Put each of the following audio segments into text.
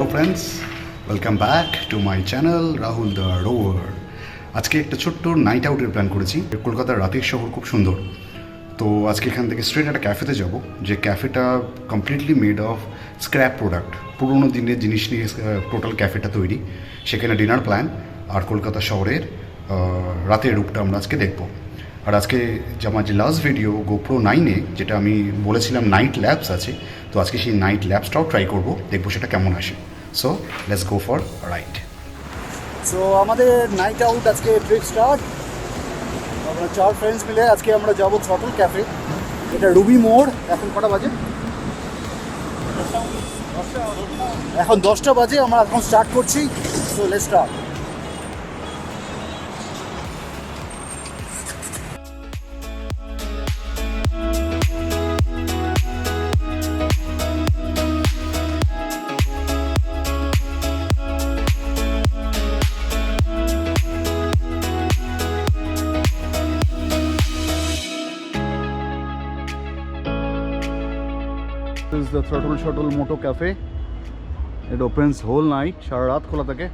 Hello friends, welcome back to my channel Rahul the rover. আজকে একটা ছোট্ট নাইট আউটের প্ল্যান করেছি। কলকাতার রাতের শহর খুব সুন্দর, তো আজকে এখান থেকে স্ট্রেট একটা ক্যাফেতে যাব, যে ক্যাফেটা completely made of scrap product, পুরোনো দিনের জিনিস নিয়ে টোটাল ক্যাফেটা তৈরি। সেখানে ডিনার প্ল্যান আর কলকাতা শহরের রাতের রূপটা আমরা আজকে দেখব। আর আজকে যে আমার যে লাস্ট ভিডিও গোপ্রো 9-এ যেটা আমি বলেছিলাম নাইট ল্যাবস আছে, তো আজকে সেই নাইট ল্যাবসটাও ট্রাই করব, দেখবো সেটা কেমন আসে। So let's go for ride. So আমাদের নাইট আউট আজকে ট্রিপ স্টার্ট। আমরা 4 ফ্রেন্ডস মিলে আজকে আমরা যাবো থ্রটল ক্যাফে। এটা রুবি মোড়। এখন কটা বাজে? এখন 10টা বাজে। আমরা এখন স্টার্ট করছি। So let's start. This is the Throttle Shottle Moto cafe. It opens whole night, সারা রাত খোলা থাকে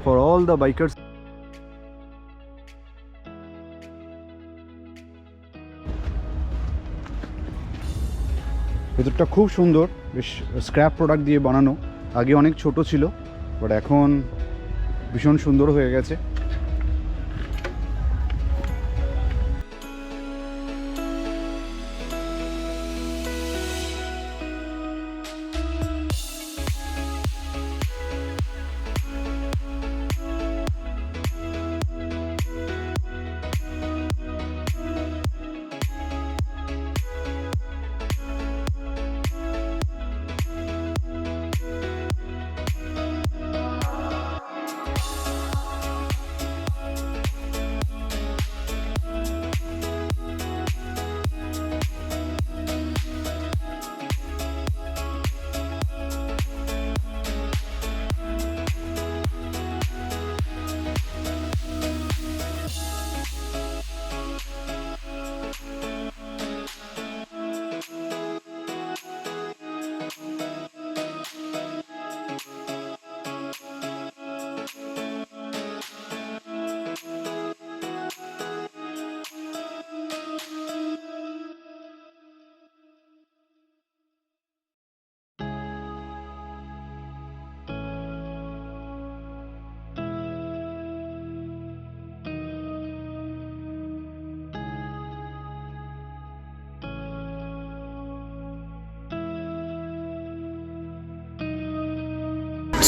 for all the bikers. ভেতরটা খুব সুন্দর, বেশ স্ক্র্যাপ প্রোডাক্ট দিয়ে বানানো। আগে অনেক ছোট ছিল, বাট এখন ভীষণ সুন্দর হয়ে গেছে।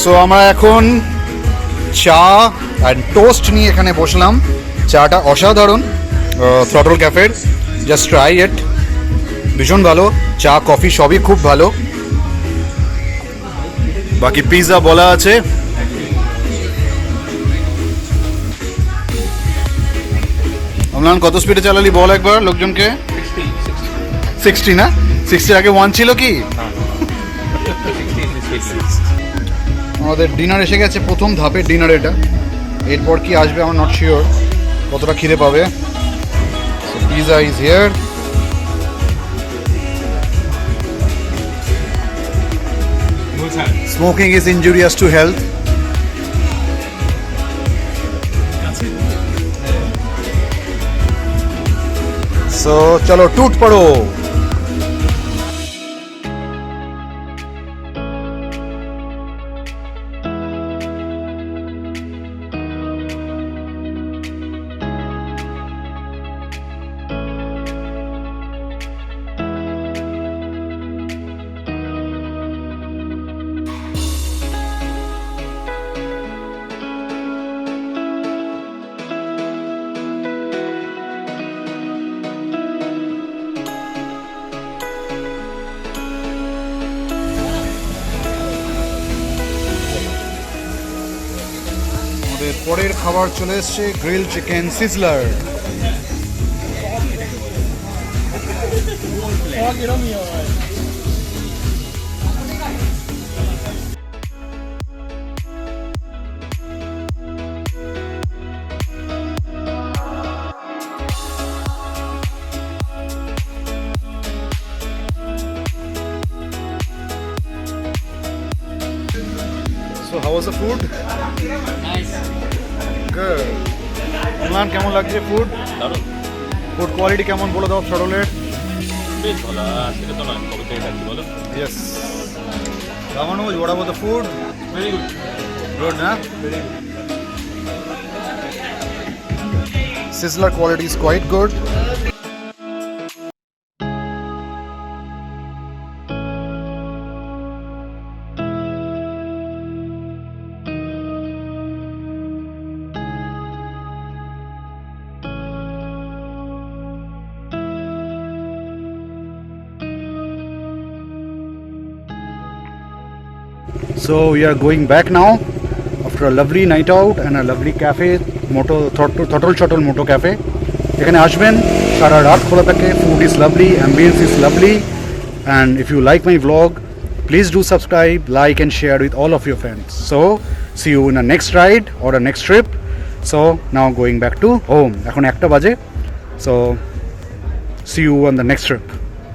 সো আমরা এখন চা আর টোস্ট নিয়ে এখানে বসলাম। চাটা অসাধারণ, থ্রটল ক্যাফের, জাস্ট ট্রাই ইট, ভীষণ ভালো। চা কফি সবই খুব ভালো। বাকি পিৎজা বলা আছে। অমলান কত স্পিডে চালালি বল একবার লোকজনকে? 60 না? 60 আগে 1 ছিল কি? আমাদের ডিনার এসে গেছে, প্রথম ধাপের ডিনার এটা। এরপর কি আসবে আমার নট শিওর, কতটা খিদে পাবে। Pizza is here. Smoking is injurious to health. So চলো টুট পড়ো। পরের খাবার চলে এসছে, grill chicken sizzler. was the food? Nice. Good. Imran কেমন লাগছে ফুড? দারুণ। ফুড কোয়ালিটি কেমন বলে দাও থ্রটলের? বেশ ভালো। আজকে তো নয়, কবে থেকে খাচ্ছি বলো? Yes. Ramanoj, what about the food? Very good. Good, huh? Very good. Sizzler quality is quite good. So we are going back now after a lovely night out and a lovely cafe, Throttle Shottle Moto cafe. এখানে আসবেন, সারা রাত খোলা থাকে, food is lovely, ambience is lovely, and if you like my vlog, please do subscribe, like and share with all of your friends. So see you in a next ride or a next trip. So now going back to home. এখন 1টা বাজে. So see you on the next trip.